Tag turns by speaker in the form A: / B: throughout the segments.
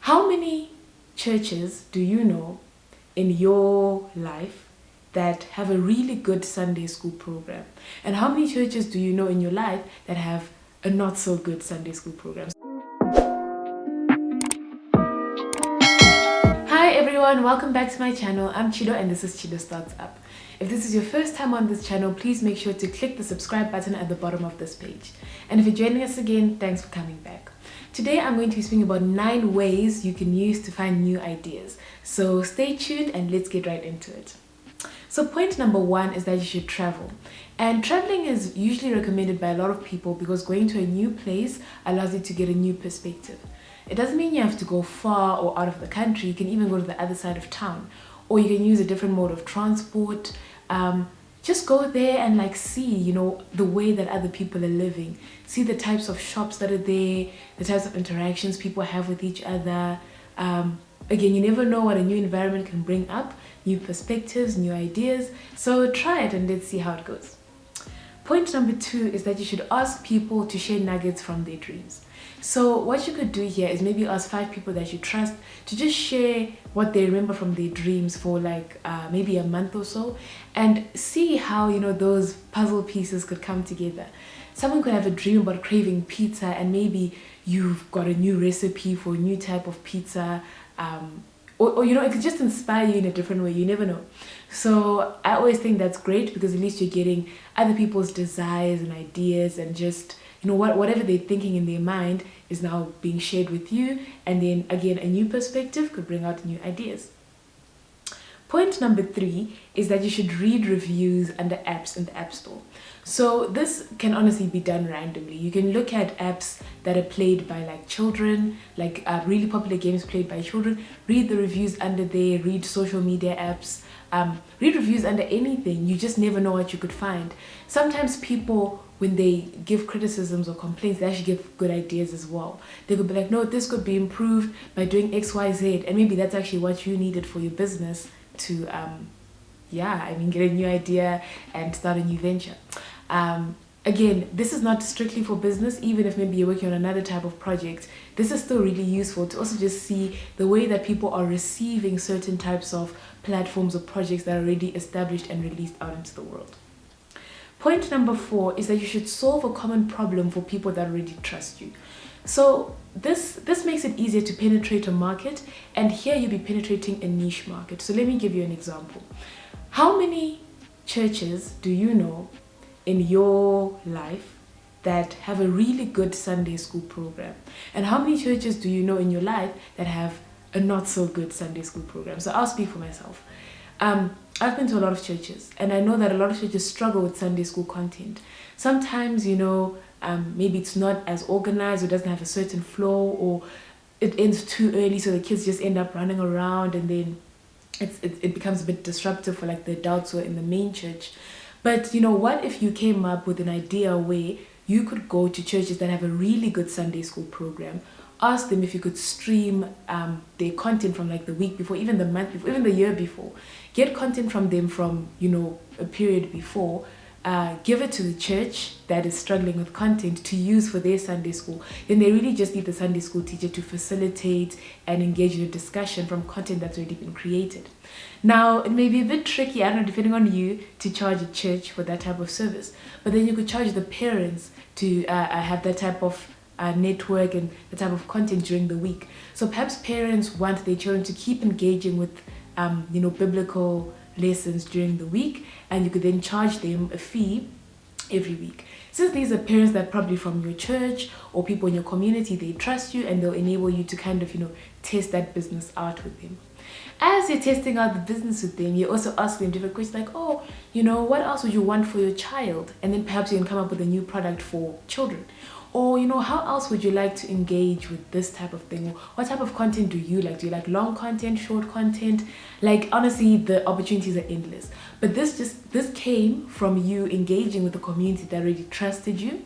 A: How many churches do you know in your life that have a really good Sunday school program? And how many churches do you know in your life that have a not so good Sunday school program? Hi everyone, welcome back to my channel. I'm Chido and this is Chido Starts Up. If this is your first time on this channel, please make sure to click the subscribe button at the bottom of this page. And if you're joining us again, thanks for coming back. Today I'm going to be speaking about 9 ways you can use to find new ideas. So stay tuned and let's get right into it. So point number 1 is that you should travel. And traveling is usually recommended by a lot of people because going to a new place allows you to get a new perspective. It doesn't mean you have to go far or out of the country. You can even go to the other side of town, or you can use a different mode of transport. Just go there and see, the way that other people are living. See the types of shops that are there, the types of interactions people have with each other. Again, you never know what a new environment can bring up, new perspectives, new ideas. So try it and let's see how it goes. Point number 2 is that you should ask people to share nuggets from their dreams. So what you could do here is maybe ask 5 people that you trust to just share what they remember from their dreams for maybe a month or so, and see how those puzzle pieces could come together. Someone could have a dream about craving pizza, and maybe you've got a new recipe for a new type of pizza, or it could just inspire you in a different way. You never know. So I always think that's great because at least you're getting other people's desires and ideas, and just whatever they're thinking in their mind is now being shared with you, and then again a new perspective could bring out new ideas. Point number 3 is that you should read reviews under apps in the App Store. So this can honestly be done randomly. You can look at apps that are played by children, really popular games played by children. Read the reviews under there, read social media apps, read reviews under anything. You just never know what you could find. Sometimes people, when they give criticisms or complaints, they actually give good ideas as well. They could be like, no, this could be improved by doing X, Y, Z, and maybe that's actually what you needed for your business to get a new idea and start a new venture. Again, this is not strictly for business. Even if maybe you're working on another type of project, this is still really useful to also just see the way that people are receiving certain types of platforms or projects that are already established and released out into the world. Point number 4 is that you should solve a common problem for people that already trust you. So this makes it easier to penetrate a market, and here you'll be penetrating a niche market. So let me give you an example. How many churches do you know in your life that have a really good Sunday school program? And how many churches do you know in your life that have a not so good Sunday school program? So I'll speak for myself. I've been to a lot of churches, and I know that a lot of churches struggle with Sunday school content. Sometimes, maybe it's not as organized, or doesn't have a certain flow, or it ends too early, so the kids just end up running around, and then it becomes a bit disruptive for the adults who are in the main church. But what if you came up with an idea where you could go to churches that have a really good Sunday school program, ask them if you could stream their content from the week before, even the month before, even the year before. Get content from them from a period before. Give it to the church that is struggling with content to use for their Sunday school. Then they really just need the Sunday school teacher to facilitate and engage in a discussion from content that's already been created. Now, it may be a bit tricky, I don't know, depending on you, to charge a church for that type of service. But then you could charge the parents to have that type of network and the type of content during the week. So perhaps parents want their children to keep engaging with biblical lessons during the week, and you could then charge them a fee every week. Since these are parents that probably from your church or people in your community, they trust you, and they'll enable you to kind of test that business out with them. As you're testing out the business with them, you also ask them different questions what else would you want for your child? And then perhaps you can come up with a new product for children. Or, how else would you like to engage with this type of thing? What type of content do you like? Do you like long content, short content? Honestly, the opportunities are endless. But this came from you engaging with the community that already trusted you,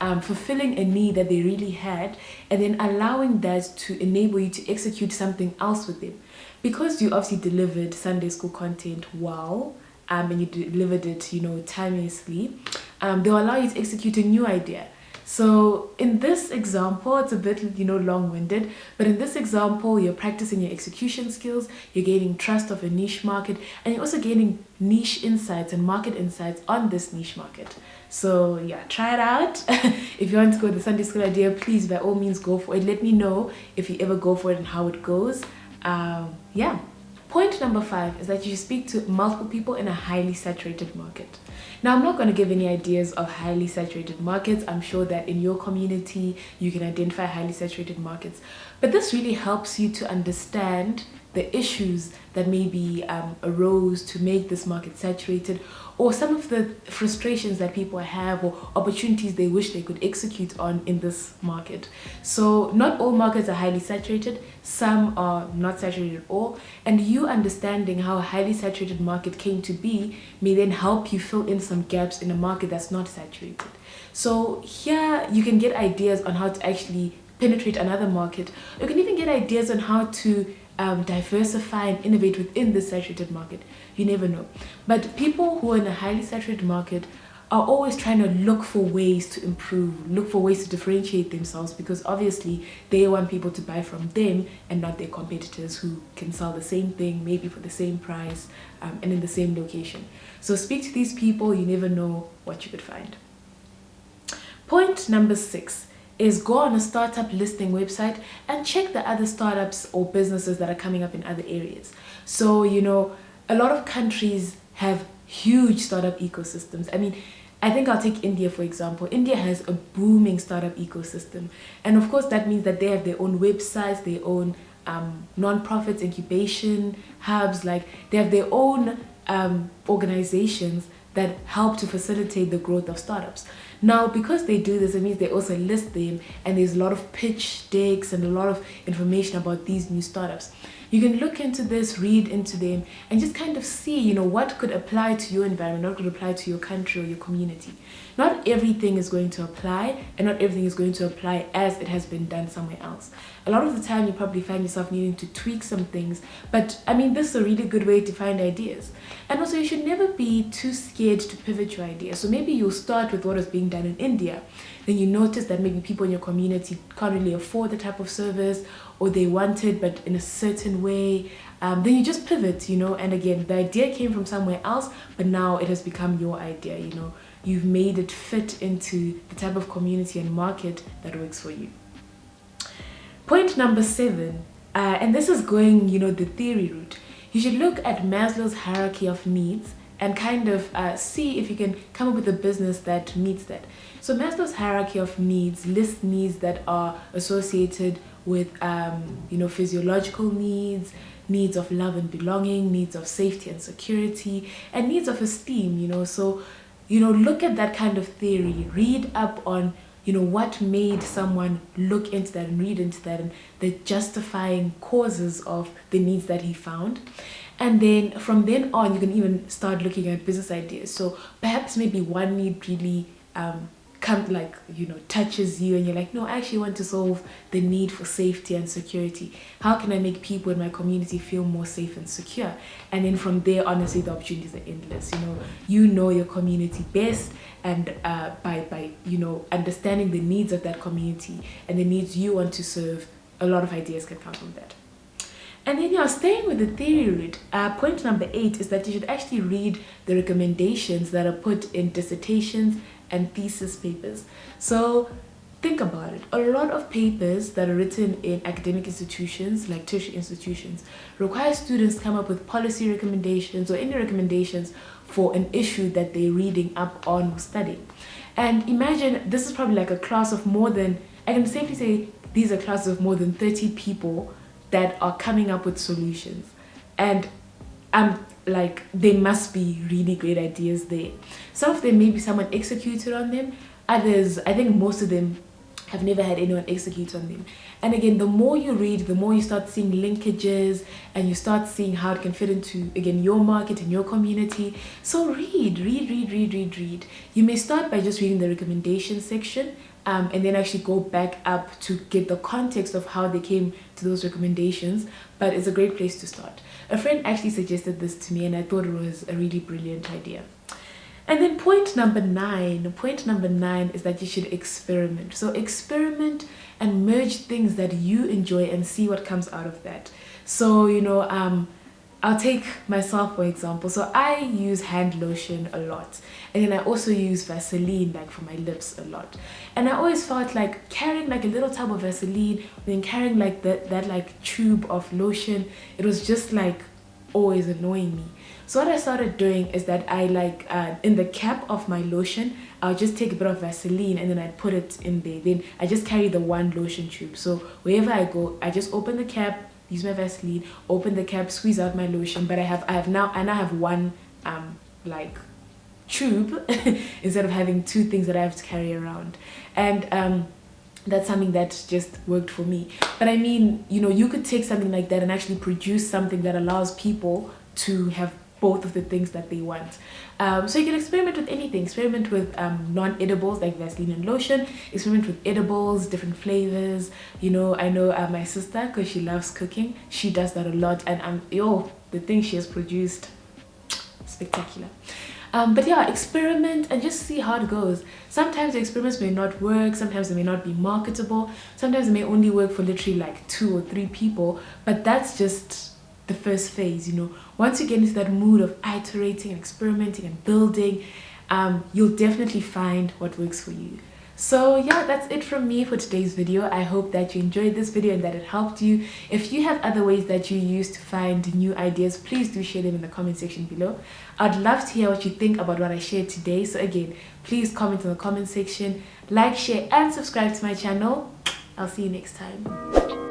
A: fulfilling a need that they really had, and then allowing that to enable you to execute something else with them. Because you obviously delivered Sunday school content well, and you delivered it, timelessly, they'll allow you to execute a new idea. So in this example, it's a bit, long-winded, but in this example, you're practicing your execution skills, you're gaining trust of a niche market, and you're also gaining niche insights and market insights on this niche market. So yeah, try it out. If you want to go the Sunday school idea, please by all means go for it. Let me know if you ever go for it and how it goes. Yeah. Point number 5 is that you speak to multiple people in a highly saturated market. Now, I'm not going to give any ideas of highly saturated markets. I'm sure that in your community, you can identify highly saturated markets. But this really helps you to understand the issues that maybe arose to make this market saturated, or some of the frustrations that people have, or opportunities they wish they could execute on in this market. So not all markets are highly saturated, some are not saturated at all, and you understanding how a highly saturated market came to be may then help you fill in some gaps in a market that's not saturated. So here you can get ideas on how to actually penetrate another market. You can even get ideas on how to diversify and innovate within the saturated market. You never know. But people who are in a highly saturated market are always trying to look for ways to improve, look for ways to differentiate themselves, because obviously they want people to buy from them and not their competitors who can sell the same thing, maybe for the same price, and in the same location. So speak to these people, you never know what you could find. Point number 6 is go on a startup listing website and check the other startups or businesses that are coming up in other areas. So, a lot of countries have huge startup ecosystems. I mean, I think I'll take India, for example. India has a booming startup ecosystem. And of course, that means that they have their own websites, their own non-profits, incubation hubs, like they have their own organizations that help to facilitate the growth of startups. Now, because they do this, it means they also list them, and there's a lot of pitch decks and a lot of information about these new startups. You can look into this, read into them, and just kind of see, what could apply to your environment, what could apply to your country or your community. Not everything is going to apply, and not everything is going to apply as it has been done somewhere else. A lot of the time, you probably find yourself needing to tweak some things, but I mean, this is a really good way to find ideas. And also, you should never be too scared to pivot your idea. So maybe you'll start with what is being done in India. Then you notice that maybe people in your community can't really afford the type of service, or they want it but in a certain way. Then you just pivot, and again, the idea came from somewhere else, but now it has become your idea. You've made it fit into the type of community and market that works for you. Point number 7, and this is going, the theory route. You should look at Maslow's hierarchy of needs and kind of see if you can come up with a business that meets that. So Maslow's hierarchy of needs lists needs that are associated with, physiological needs, needs of love and belonging, needs of safety and security, and needs of esteem, So, look at that kind of theory, read up on, what made someone look into that and read into that, and the justifying causes of the needs that he found. And then from then on, you can even start looking at business ideas. So perhaps maybe one need really touches you, and you're like, no, I actually want to solve the need for safety and security. How can I make people in my community feel more safe and secure? And then from there, honestly, the opportunities are endless. You know your community best, and by understanding the needs of that community and the needs you want to serve, a lot of ideas can come from that. And then, staying with the theory route, point number 8 is that you should actually read the recommendations that are put in dissertations and thesis papers. So think about it. A lot of papers that are written in academic institutions, like tertiary institutions, require students to come up with policy recommendations or any recommendations for an issue that they're reading up on or studying. And imagine this is probably like a class of I can safely say these are classes of more than 30 people that are coming up with solutions. And there must be really great ideas there. Some of them, maybe someone executed on them. Others, I think most of them have never had anyone execute on them. And again, the more you read, the more you start seeing linkages, and you start seeing how it can fit into, again, your market and your community. So read. You may start by just reading the recommendation section, and then actually go back up to get the context of how they came to those recommendations. But it's a great place to start. A friend actually suggested this to me, and I thought it was a really brilliant idea. And then point number nine is that you should experiment. So experiment and merge things that you enjoy and see what comes out of that. So, you know, I'll take myself for example. So I use hand lotion a lot, and then I also use Vaseline like for my lips a lot. And I always felt like carrying like a little tub of Vaseline, then carrying like that like tube of lotion, it was just like always annoying me. So what I started doing is that I like in the cap of my lotion, I'll just take a bit of Vaseline and then I put it in there. Then I just carry the one lotion tube. So wherever I go, I just open the cap, use my Vaseline, open the cap, squeeze out my lotion. But I now have one like tube instead of having two things that I have to carry around. And that's something that just worked for me. But I mean, you know, you could take something like that and actually produce something that allows people to have both of the things that they want. So you can experiment with anything. Experiment with non-edibles like Vaseline and lotion. Experiment with edibles, different flavors. You know, I know my sister, because she loves cooking, she does that a lot, and the thing she has produced, spectacular. But yeah, experiment and just see how it goes. Sometimes the experiments may not work, sometimes they may not be marketable, sometimes they may only work for literally like 2 or 3 people, but that's just the first phase, you know. Once you get into that mood of iterating and experimenting and building, you'll definitely find what works for you. So yeah, that's it from me for today's video. I hope that you enjoyed this video and that it helped you. If you have other ways that you use to find new ideas, please do share them in the comment section below. I'd love to hear what you think about what I shared today. So again, please comment in the comment section, like, share and subscribe to my channel. I'll see you next time.